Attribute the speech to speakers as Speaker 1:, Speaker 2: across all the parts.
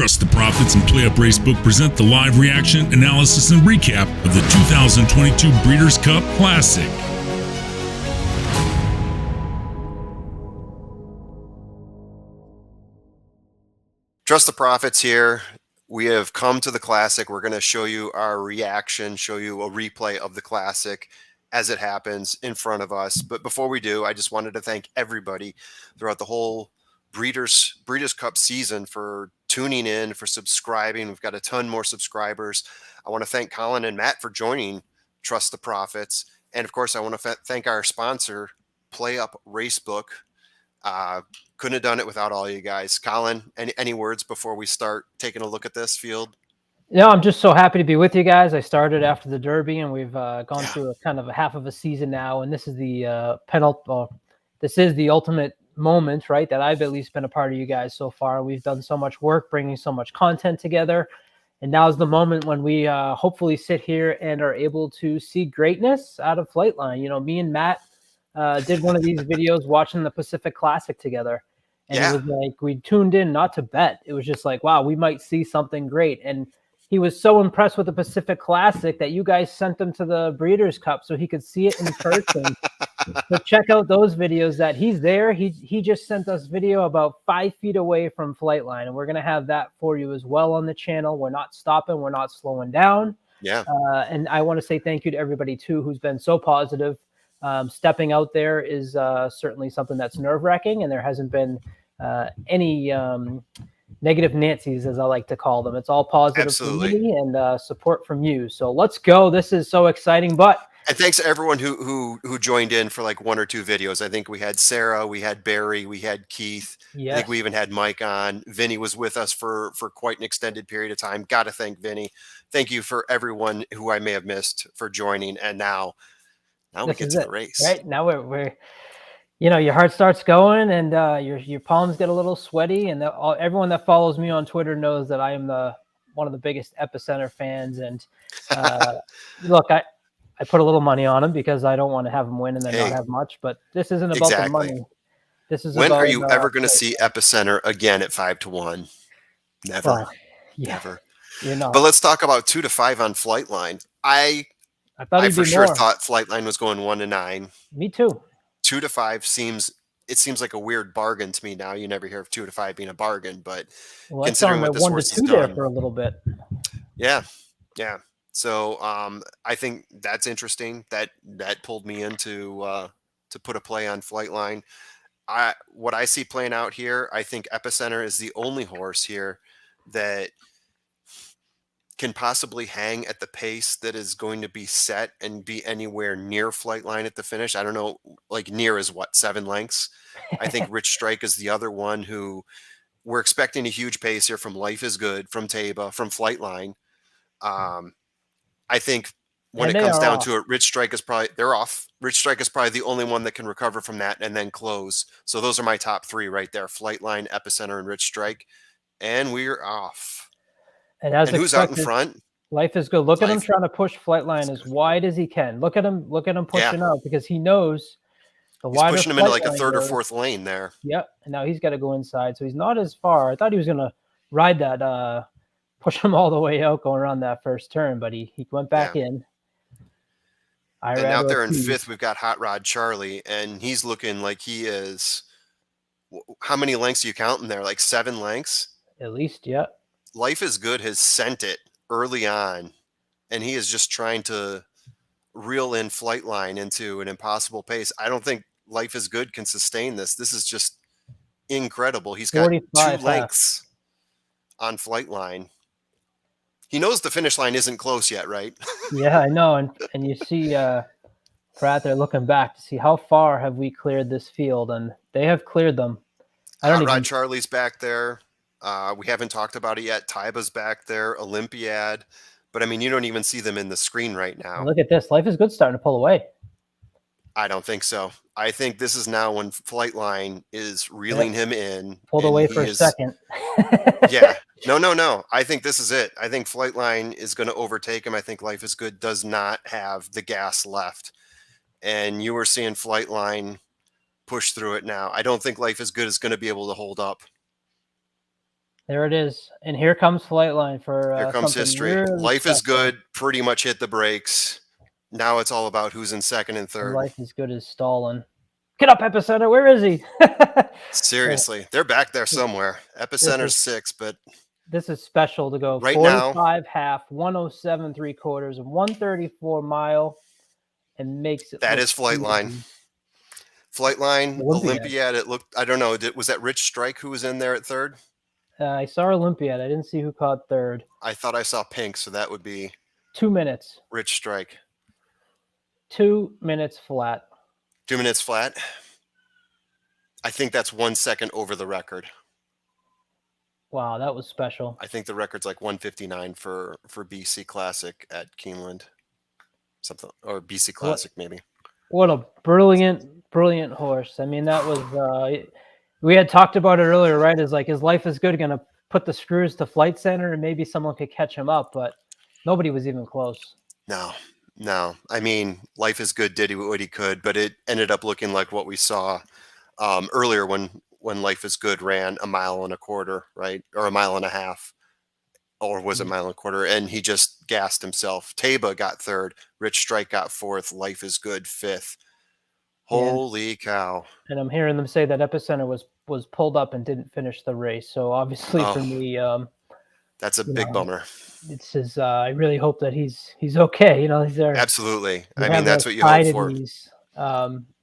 Speaker 1: Trust the Profits and PlayUp Racebook present the live reaction, analysis, and recap of the 2022 Breeders' Cup Classic.
Speaker 2: Trust the Profits here. We have come to the Classic. We're going to show you our reaction, show you a replay of the Classic as it happens in front of us. But before we do, I just wanted to thank everybody throughout the whole Breeders' Cup season for tuning in, for subscribing. We've got a ton more subscribers. I want to thank Colin and Matt for joining Trust the Profits. And of course, I want to thank our sponsor, PlayUp Racebook. Couldn't have done it without all you guys. Colin, any words before we start taking a look at this field?
Speaker 3: Yeah, I'm just so happy to be with you guys. I started after the Derby, and we've gone through a kind of a half of a season now, and this is the this is the ultimate moment, right? That I've at least been a part of you guys so far. We've done so much work, bringing so much content together, and now's the moment when we hopefully sit here and are able to see greatness out of Flightline. You know, me and Matt did one of these videos watching the Pacific Classic together. And it was like we tuned in not to bet. It was just like, wow, we might see something great. And he was so impressed with the Pacific Classic that you guys sent him to the Breeders' Cup so he could see it in person. So check out those videos that he's there. He just sent us video about 5 feet away from Flightline, and we're going to have that for you as well on the channel. We're not stopping. We're not slowing down.
Speaker 2: Yeah.
Speaker 3: And I want to say thank you to everybody, too, who's been so positive. Stepping out there is certainly something that's nerve-wracking, and there hasn't been any negative Nancy's, as I like to call them. It's all positive from me and support from you. So let's go. This is so exciting.
Speaker 2: And thanks to everyone who joined in for like 1 or 2 videos. I think we had Sarah, we had Barry, we had Keith. Yes. I think we even had Mike on. Vinny was with us for quite an extended period of time. Got to thank Vinny. Thank you for everyone who I may have missed for joining. And now we get to the race.
Speaker 3: Right now we're you know, your heart starts going, and your palms get a little sweaty, and everyone that follows me on Twitter knows that I am one of the biggest Epicenter fans. And look, I put a little money on him because I don't want to have him win and then not have much. But this isn't about the money. This is
Speaker 2: when are you ever going to see Epicenter again at 5-1? Never, never.
Speaker 3: You know.
Speaker 2: But let's talk about 2 to 5 on Flightline. I for sure thought Flightline was going 1 to 9.
Speaker 3: Me too.
Speaker 2: 2 to 5 seems like a weird bargain to me now. You never hear of 2 to 5 being a bargain, but considering what this horse has done,
Speaker 3: there for a little bit.
Speaker 2: Yeah. So I think that's interesting. That pulled me into to put a play on Flightline. What I see playing out here, I think Epicenter is the only horse here that can possibly hang at the pace that is going to be set and be anywhere near Flightline at the finish. I don't know, like near is what, 7 lengths? I think Rich Strike is the other one who we're expecting a huge pace here from Life is Good, from Taba, from Flightline. I think when it comes down to it, Rich Strike is they're off. Rich Strike is probably the only one that can recover from that and then close. So those are my top 3 right there: Flightline, Epicenter, and Rich Strike. And we're off.
Speaker 3: And
Speaker 2: who's out in front?
Speaker 3: Life is Good. Look at him trying to push Flightline as wide as he can. Look at him pushing out, because he knows the wider
Speaker 2: pushing him into like a 3rd or 4th lane there.
Speaker 3: Yep. And now he's got to go inside, so he's not as far. I thought he was going to ride that, push him all the way out going around that first turn, but he went back in.
Speaker 2: And out there in 5th, we've got Hot Rod Charlie, and he's looking like he is. How many lengths are you counting there? Like 7 lengths?
Speaker 3: At least, yeah.
Speaker 2: Life is Good has sent it early on, and he is just trying to reel in Flightline into an impossible pace. I don't think Life is Good can sustain this. This is just incredible. He's got 2 lengths on Flightline. He knows the finish line isn't close yet, right?
Speaker 3: Yeah, I know. And you see Pratt there looking back to see how far have we cleared this field, and they have cleared them.
Speaker 2: Hot Rod Charlie's back there. We haven't talked about it yet. Tyba's back there, Olympiad. But, I mean, you don't even see them in the screen right now.
Speaker 3: Look at this. Life is Good starting to pull away.
Speaker 2: I don't think so. I think this is now when Flightline is reeling him in.
Speaker 3: Pulled away for a second.
Speaker 2: Yeah. No. I think this is it. I think Flightline is going to overtake him. I think Life is Good does not have the gas left. And you are seeing Flightline push through it now. I don't think Life is Good is going to be able to hold up.
Speaker 3: There it is. And here comes Flightline for
Speaker 2: Here comes
Speaker 3: something
Speaker 2: history.
Speaker 3: really
Speaker 2: Life is
Speaker 3: special.
Speaker 2: good. Pretty much hit the brakes. Now it's all about who's in second and
Speaker 3: And
Speaker 2: third.
Speaker 3: Life is good as stalling. Get up, Epicenter. Where is he?
Speaker 2: Seriously, they're back there somewhere. Epicenter's 6, but
Speaker 3: this is special to go
Speaker 2: right
Speaker 3: 45 half, 107 3/4, and 134 mile, and makes it.
Speaker 2: That is Flightline. Flightline, Olympiad. It looked. I don't know. Was that Rich Strike who was in there at third?
Speaker 3: I saw Olympiad. I didn't see who caught third.
Speaker 2: I thought I saw Pink, so that would be
Speaker 3: 2 minutes.
Speaker 2: Rich Strike.
Speaker 3: 2 minutes flat.
Speaker 2: 2 minutes flat. I think that's 1 second over the record.
Speaker 3: Wow, that was special.
Speaker 2: I think the record's like 1:59 for BC Classic at Keeneland, something, or BC Classic maybe.
Speaker 3: What a brilliant horse. I mean, that was we had talked about it earlier, right? Is like, his Life is Good going to put the screws to Flight Center and maybe someone could catch him up, but nobody was even close.
Speaker 2: No. I mean, Life is Good did what he could, but it ended up looking like what we saw earlier when Life is Good ran 1.25 miles, right? Or 1.5 miles, or was it 1.25 miles? And he just gassed himself. Taba got third. Rich Strike got fourth. Life is Good fifth. Holy cow.
Speaker 3: And I'm hearing them say that Epicenter was pulled up and didn't finish the race. So obviously for me,
Speaker 2: that's a big bummer.
Speaker 3: It's his, I really hope that he's okay. You know, he's there.
Speaker 2: Absolutely. I mean, that's what you hope for.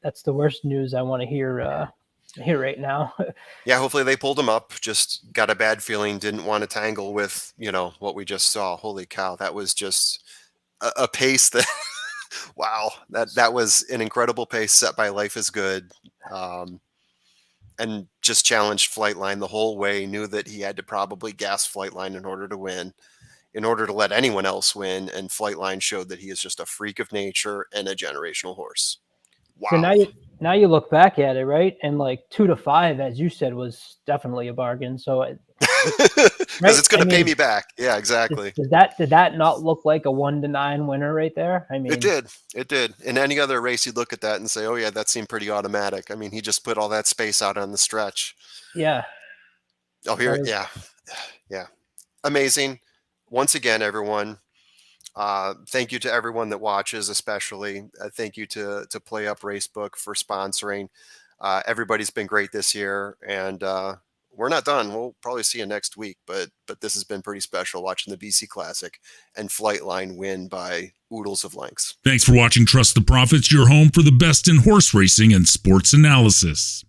Speaker 3: That's the worst news I want to hear right now.
Speaker 2: Yeah, hopefully they pulled him up. Just got a bad feeling, didn't want to tangle with, what we just saw. Holy cow, that was just a pace that wow, that was an incredible pace set by Life is Good. And just challenged Flightline the whole way, knew that he had to probably gas Flightline in order to win, in order to let anyone else win. And Flightline showed that he is just a freak of nature and a generational horse. Wow.
Speaker 3: So now you look back at it, right? And like 2 to 5, as you said, was definitely a bargain. So
Speaker 2: because it's going to pay me back. Yeah, exactly.
Speaker 3: Did that not look like a 1 to 9 winner right there? I mean,
Speaker 2: it did. In any other race, you'd look at that and say, oh yeah, that seemed pretty automatic. I mean, he just put all that space out on the stretch.
Speaker 3: Yeah.
Speaker 2: Oh, here, yeah. Amazing. Once again, everyone. Thank you to everyone that watches, especially. Thank you to PlayUp Racebook for sponsoring. Everybody's been great this year, and we're not done. We'll probably see you next week, but this has been pretty special watching the BC Classic and Flightline win by oodles of lengths.
Speaker 1: Thanks for watching Trust the Profits, your home for the best in horse racing and sports analysis.